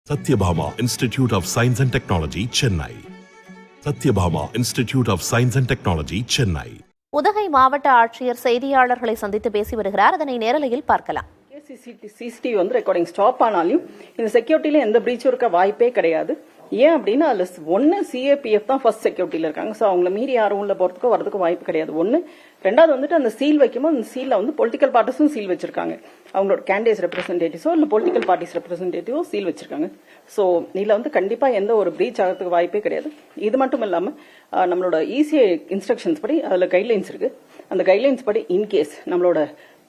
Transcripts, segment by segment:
Satyabhama Institute of Science and Technology, Chennai. Satyabhama Institute of Science and Technology, Chennai. Udhagai மாவட்ட ஆட்சியர் செய்தியாளர்களை சந்தித்து பேசி வருகிறார். அதனை நேரலையில் பார்க்கலாம். சிசிடிவி வந்து ரெக்கார்டிங் ஸ்டாப் ஆனாலும் இந்த செக்யூரிட்டில எந்த பிரீச்சும் இருக்க வாய்ப்பே கிடையாது. ஏன் அப்படின்னா அதுல ஒன்னு சிஏபிஎஃப் தான் ஃபர்ஸ்ட் செக்யூரிட்டியில இருக்காங்க. ஸோ அவங்கள மீறி யாரும் உள்ள போறதுக்கோ வரதுக்கு வாய்ப்பு கிடையாது. ஒன்னு ரெண்டாவது வந்துட்டு அந்த சீல் வைக்கும்போது அந்த சீல்ல வந்து பொலிட்டிக்கல் பார்ட்டிஸும் சீல் வச்சிருக்காங்க. அவங்களோட கேண்டிடேட்ஸ் ரெப்ரஸன்டேட்டிவ்ஸோ இல்ல பொலிட்டிக்கல் பார்ட்டிஸ் ரெப்ரஸன்டேட்டிவோ சீல் வச்சிருக்காங்க. ஸோ இதுல வந்து கண்டிப்பா எந்த ஒரு பிரீச் ஆகிறதுக்கு வாய்ப்பே கிடையாது. இது மட்டும் இல்லாம நம்மளோட இசிஐ இன்ஸ்ட்ரக்ஷன்ஸ் படி அதுல கைட்லைன்ஸ் இருக்கு. அந்த கைட்லைன்ஸ் படி இன்கேஸ் நம்மளோட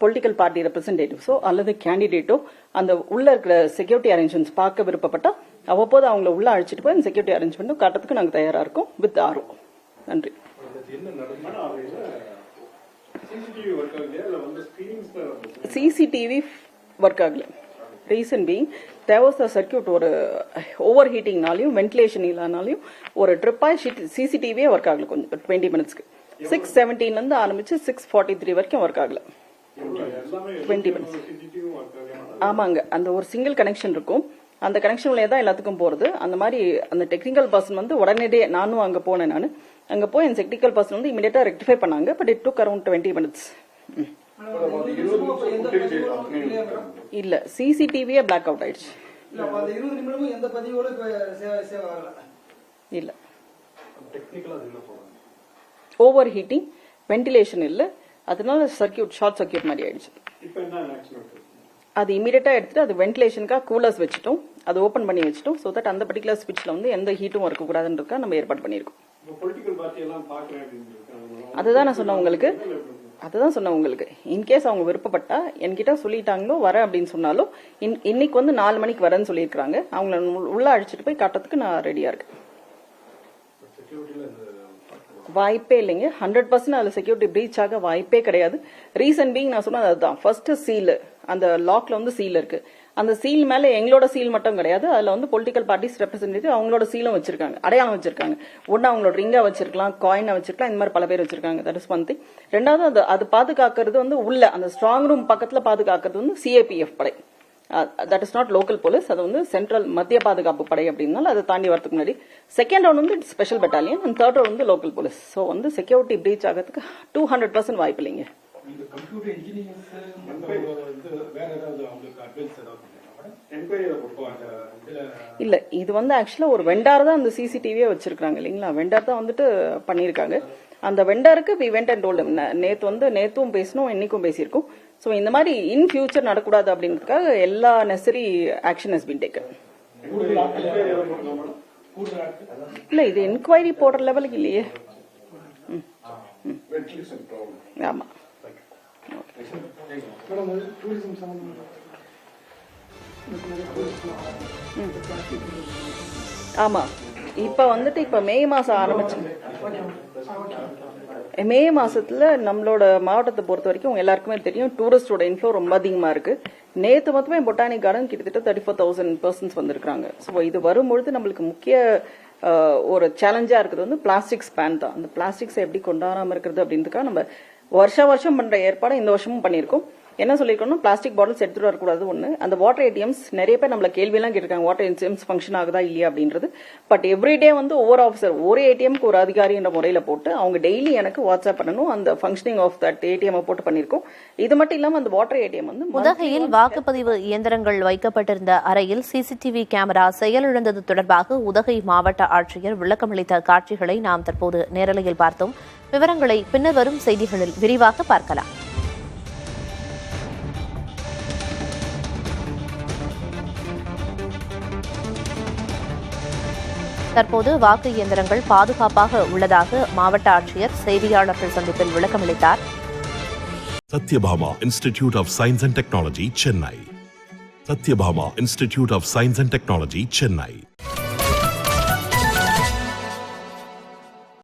பொலிட்டிக்கல் பார்ட்டி ரெப்ரஸன்டேட்டிவ்ஸோ அல்லது கேண்டிடேட்டோ அந்த உள்ள இருக்கிற செக்யூரிட்டி அரேஞ்ச்மெண்ட்ஸ் பார்க்க விருப்பப்பட்டா அவ்வப்போது அவங்கள உள்ள அழைச்சிட்டு போய் அந்த செக்யூரிட்டி அரேஞ்ச்மெண்ட்டும் காட்டுறதுக்கு நாங்கள் தயாரா இருக்கோம் வித் ஆர்வம். நன்றி. சிசிடிவி ஒர்க் ஆகல. Reason being there was a circuit, ஒரு ஓவர் ஹீட்டிங்னாலையும் வென்டிலேஷன் இல்லானாலையும் ஒரு ட்ரிப்பாக சிசிடிவியே ஒர்க் ஆகல. கொஞ்சம் 20 மினிட்ஸ்க்கு 6:17 ஆரம்பிச்சு 6:43 வரைக்கும் ஒர்க் ஆகல. 20 மினிட்ஸ். ஆமாங்க, அந்த ஒரு சிங்கிள் கனெக்ஷன் இருக்கும். அந்த கனெக்ஷன்ல தான் எல்லாத்துக்கும் போறது. அந்த மாதிரி அந்த டெக்னிக்கல் பர்சன் வந்து உடனடியே நானும் அங்க போனேன். நான் அங்க போய் அந்த டெக்னிக்கல் பர்சன் வந்து இமிடியேட்டா ரெக்டிஃபை பண்ணாங்க. But it took around 20 minutes. இல்ல, சிசிடிவியே பிளாக் அவுட் ஆயிடுச்சு. இல்ல, ஓவர் ஹீட்டிங், வென்டிலேஷன் இல்ல, அதனால சர்க்கியூட் ஷார்ட் சர்க்கியூட் மாதிரி ஆயிடுச்சு. அது இமீடியட்டா எடுத்துட்டு அது வென்டிலேஷனுக்காக கூலர்ஸ் வச்சுட்டோம், அது ஓபன் பண்ணி வச்சுட்டோம். ஸோ தட் அந்த பர்டிகுலர் ஸ்விட்ச்ல வந்து எந்த ஹீட்டும் இருக்கக்கூடாதுன்றதுக்காக நம்ம ஏற்பாடு பண்ணியிருக்கோம். அதுதான் நான் சொன்னேன் உங்களுக்கு. இன்கேஸ் அவங்க விருப்பப்பட்டா என்கிட்ட சொல்லிட்டாங்களோ வர அப்படின்னு சொன்னாலும் இன்னைக்கு வந்து 4 மணிக்கு வரேன்னு சொல்லியிருக்காங்க. அவங்கள உள்ள அழைச்சிட்டு போய் காட்டுறதுக்கு நான் ரெடியா இருக்கேன். வாய்ப்பே இல்லைங்க. 100% அதுல செக்யூரிட்டி பிரீச் ஆக வாய்ப்பே கிடையாது. ரீசன் பீங் நான் சொன்னது அதுதான். ஃபர்ஸ்ட் சீல், அந்த லாக்ல வந்து சீல் இருக்கு. அந்த சீல் மேல எங்களோட சீல் மட்டும் கிடையாது, அதுல வந்து பொலிட்டிக்கல் பார்ட்டிஸ் ரெப்ரஸன்டேட்டிவ் அவங்களோட சீலும் வச்சிருக்காங்க, அடையாளம் வச்சிருக்காங்க. ஒன்னு அவங்களோட ரிங்கா வச்சிருக்கலாம், காயினா வச்சிருக்கலாம், இந்த மாதிரி பல பேர் வச்சிருக்காங்க. That is one thing. ரெண்டாவது அது பாதுகாக்கிறது வந்து உள்ள அந்த ஸ்ட்ராங் ரூம் பக்கத்துல பாதுகாக்கிறது வந்து சிஏபிஎஃப் படை. That is not local police, அது வந்து சென்ட்ரல் மத்திய பாதுகாப்பு படை அப்படின்னால அதை தாண்டி வரதுக்கு முன்னாடி செகண்ட் ரவுண்ட் வந்து special battalion and third round வந்து லோக்கல் போலீஸ். ஸோ வந்து செக்யூரிட்டி பிரீச் ஆகிறதுக்கு 200% வாய்ப்பு இல்லைங்க. இல்ல, இது வந்து ஆக்சுவலா ஒரு வெண்டார் தான் அந்த சிசிடிவியே வச்சிருக்காங்க இல்லைங்களா. வெண்டார் தான் வந்துட்டு பண்ணிருக்காங்க. அந்த வெண்டாருக்கு வி வெண்ட் அண்ட் டோல்ட் நேத்தும் பேசணும், இன்னைக்கும் பேசியிருக்கோம். ஸோ இந்த மாதிரி இன் ஃபியூச்சர் நடக்கூடாது அப்படின்றதுக்காக எல்லா நெசரி ஆக்ஷன் ஹஸ் பீன் டேக்கன். இல்ல, இது என்கொயரி போடுற லெவலுக்கு இல்லையே. ஆமா. ஆமா, இப்ப மே மாசம் ஆரம்பிச்சு மே மாசத்துல நம்மளோட மாவட்டத்தை பொறுத்த வரைக்கும் எல்லாருக்குமே தெரியும் டூரிஸ்டோட இன்ஃப்ளோ ரொம்ப அதிகமா இருக்கு. நேத்து மட்டுமே பொட்டானிக் கார்டன் கிட்டத்தட்ட 34,000 பர்சன்ஸ் வந்திருக்காங்க. ஸோ இது வரும்பொழுது நம்மளுக்கு முக்கிய ஒரு சேலஞ்சா இருக்குது வந்து பிளாஸ்டிக் ஸ்பேன் தான். அந்த பிளாஸ்டிக்ஸை எப்படி கொண்டாடாம இருக்கிறது அப்படின்றதுக்காக நம்ம வருஷம் பண்ற ஏற்பாடு இந்த வருஷமும் பண்ணியிருக்கோம். என்ன சொல்லிருக்கோம்னா பிளாஸ்டிக் பாட்டில்ஸ் எடுத்துட்டு வரக்கூடாது. ஒண்ணு, அந்த வாட்டர் ஏடிஎம்ஸ் நிறைய பேர் நம்மள கேள்வி எல்லாம் கேட்டிருக்காங்க, வாட்டர் ஏடிஎம்ஸ் ஃபங்க்ஷன் ஆகுதா இல்லையா அப்படின்றது. பட் எவ்ரிடே வந்து ஒவ்வொரு ஆஃபீஸர் ஒரு ஏடிஎம்க்கு ஒரு அதிகாரி என்ற முறையில போட்டு அவங்க டெய்லி எனக்கு வாட்ஸ்அப் பண்ணணும் அந்த ஃபங்க்ஷனிங் ஆஃப் தட் ஏடிஎம் போட்டு பண்ணிருக்கோம். இது மட்டும் இல்லாம அந்த வாட்டர் ஏடிஎம் வந்து உதகையில் வாக்குப்பதிவு இயந்திரங்கள் வைக்கப்பட்டிருந்த அறையில் சிசிடிவி கேமரா செயலிழந்தது தொடர்பாக உதகை மாவட்ட ஆட்சியர் விளக்கமளித்த காட்சிகளை நாம் தற்போது நேரலையில் பார்த்தோம். விவரங்களை பின்னர் வரும் செய்திகளில் விரிவாக பார்க்கலாம். தற்போது வாக்கு இயந்திரங்கள் பாதுகாப்பாக உள்ளதாக மாவட்ட ஆட்சியர் செய்தியாளர்கள் சந்திப்பில் விளக்கமளித்தார். Satyabhama Institute of Science and Technology, Chennai. Satyabhama Institute of Science and Technology, Chennai.